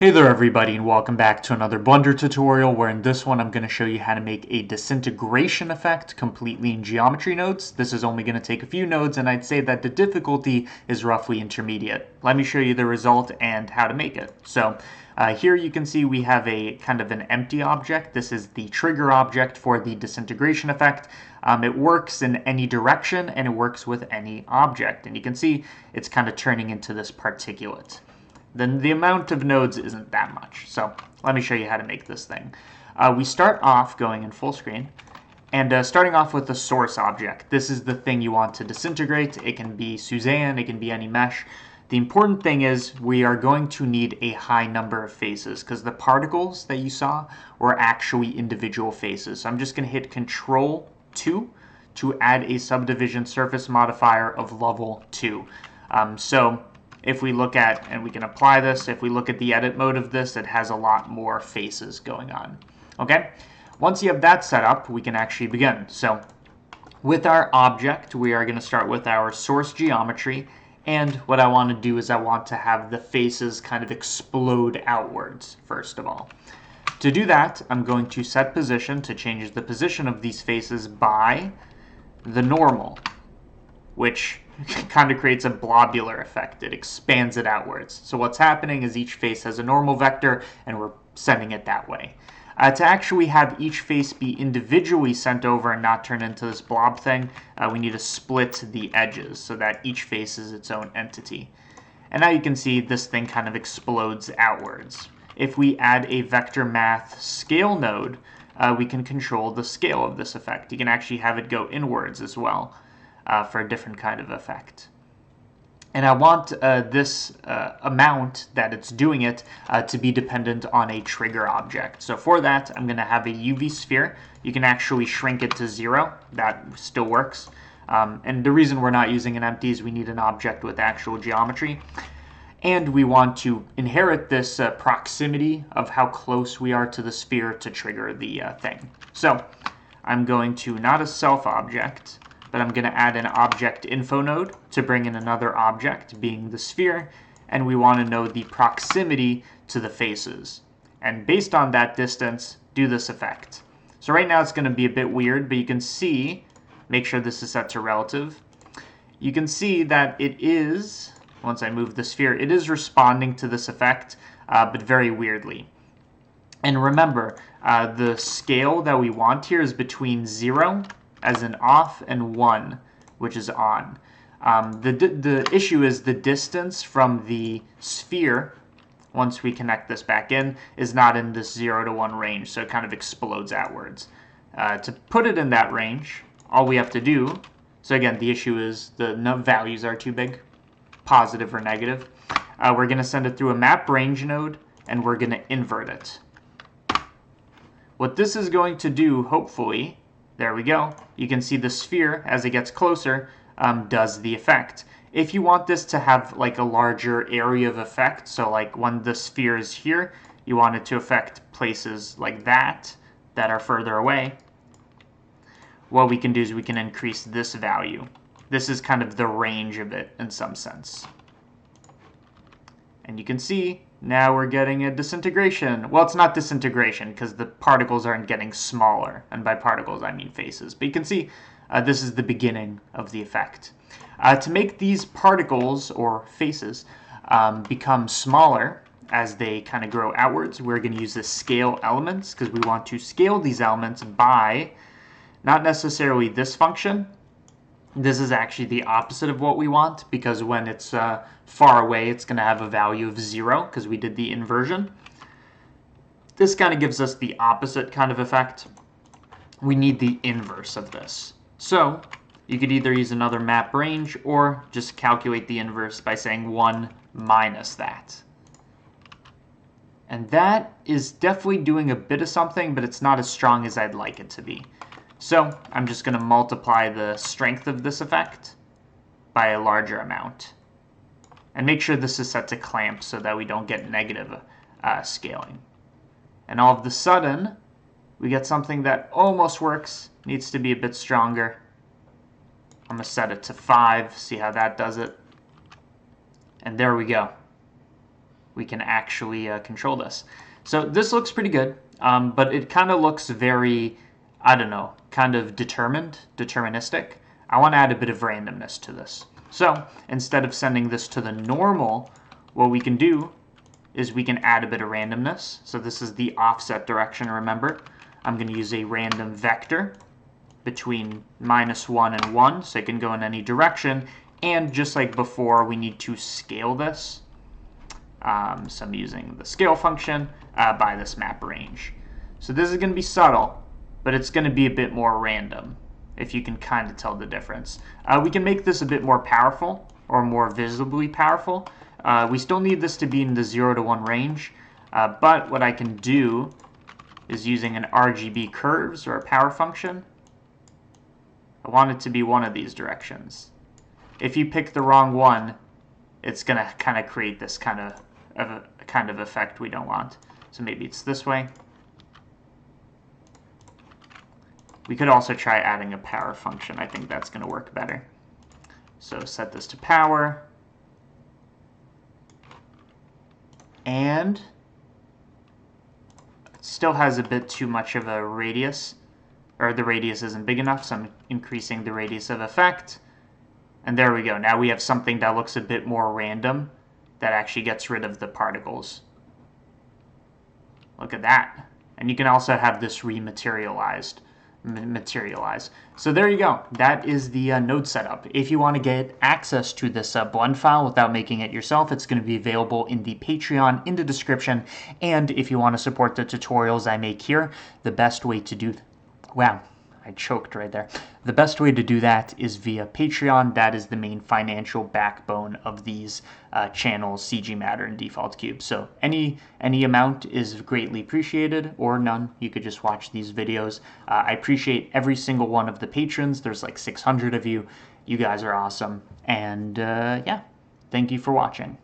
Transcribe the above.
Hey there everybody, and welcome back to another Blender tutorial where in this one I'm going to show you how to make a disintegration effect completely in geometry nodes. This is only going to take a few nodes, and I'd say that the difficulty is roughly intermediate. Let me show you the result and how to make it. So here you can see we have a kind of an empty object. This is the trigger object for the disintegration effect. It works in any direction and it works with any object, and you can see it's kind of turning into this particulate. Then the amount of nodes isn't that much. So let me show you how to make this thing. We start off going in full screen and starting off with the source object. This is the thing you want to disintegrate. It can be Suzanne, it can be any mesh. The important thing is we are going to need a high number of faces because the particles that you saw were actually individual faces. So I'm just going to hit Control 2 to add a subdivision surface modifier of level 2. If we look at, and we can apply this, if we look at the edit mode of this, it has a lot more faces going on. Okay? Once you have that set up, we can actually begin. So with our object, we are going to start with our source geometry. And what I want to do is I want to have the faces kind of explode outwards, first of all. To do that, I'm going to set position to change the position of these faces by the normal, which kind of creates a blobular effect. It expands it outwards. So what's happening is each face has a normal vector, and we're sending it that way. To actually have each face be individually sent over and not turn into this blob thing, we need to split the edges so that each face is its own entity. And now you can see this thing kind of explodes outwards. If we add a vector math scale node, we can control the scale of this effect. You can actually have it go inwards as well. For a different kind of effect. And I want this amount that it's doing it to be dependent on a trigger object. So for that, I'm going to have a UV sphere. You can actually shrink it to 0. That still works. And the reason we're not using an empty is we need an object with actual geometry. And we want to inherit this proximity of how close we are to the sphere to trigger the thing. So I'm going to, not a self object, but I'm going to add an object info node to bring in another object, being the sphere, and we want to know the proximity to the faces. And based on that distance, do this effect. So right now it's going to be a bit weird, but you can see, make sure this is set to relative, you can see that it is, once I move the sphere, it is responding to this effect, but very weirdly. And remember, the scale that we want here is between 0 as in off and 1, which is on. The issue is the distance from the sphere, once we connect this back in, is not in this 0 to 1 range, so it kind of explodes outwards. To put it in that range, all we have to do, so again, the issue is the values are too big, positive or negative. We're going to send it through a map range node, and we're going to invert it. What this is going to do, hopefully, there we go. You can see the sphere, as it gets closer, does the effect. If you want this to have like a larger area of effect, so like when the sphere is here, you want it to affect places like that are further away, what we can do is we can increase this value. This is kind of the range of it in some sense. And you can see now we're getting a disintegration. Well, it's not disintegration because the particles aren't getting smaller. And by particles, I mean faces. But you can see this is the beginning of the effect. To make these particles, or faces, become smaller as they kind of grow outwards, we're going to use the scale elements because we want to scale these elements by not necessarily this function. This is actually the opposite of what we want, because when it's far away, it's going to have a value of 0, because we did the inversion. This kind of gives us the opposite kind of effect. We need the inverse of this. So you could either use another map range, or just calculate the inverse by saying 1 minus that. And that is definitely doing a bit of something, but it's not as strong as I'd like it to be. So I'm just going to multiply the strength of this effect by a larger amount. And make sure this is set to clamp so that we don't get negative scaling. And all of a sudden, we get something that almost works. Needs to be a bit stronger. I'm going to set it to 5, see how that does it. And there we go. we can actually control this. So this looks pretty good, but it kind of looks very, I don't know, kind of deterministic. I want to add a bit of randomness to this. So instead of sending this to the normal, what we can do is we can add a bit of randomness. So this is the offset direction, remember. I'm going to use a random vector between -1 and 1, so it can go in any direction. And just like before, we need to scale this. So I'm using the scale function by this map range. So this is going to be subtle, but it's going to be a bit more random, if you can kind of tell the difference. We can make this a bit more powerful, or more visibly powerful. We still need this to be in the 0 to 1 range, but what I can do is using an RGB curves, or a power function. I want it to be one of these directions. If you pick the wrong one, it's going to kind of create this kind of effect we don't want. So maybe it's this way. We could also try adding a power function. I think that's going to work better. So set this to power. And it still has a bit too much of a radius, or the radius isn't big enough, so I'm increasing the radius of effect. And there we go. Now we have something that looks a bit more random, that actually gets rid of the particles. Look at that. And you can also have this rematerialize. So there you go. That is the node setup. If you want to get access to this blend file without making it yourself, it's going to be available in the Patreon in the description. And if you want to support the tutorials I make here, the best way to do... Wow, I choked right there. The best way to do that is via Patreon. That is the main financial backbone of these channels, CG Matter and Default Cube. So any amount is greatly appreciated, or none. You could just watch these videos. I appreciate every single one of the patrons. There's like 600 of you. You guys are awesome. And yeah, thank you for watching.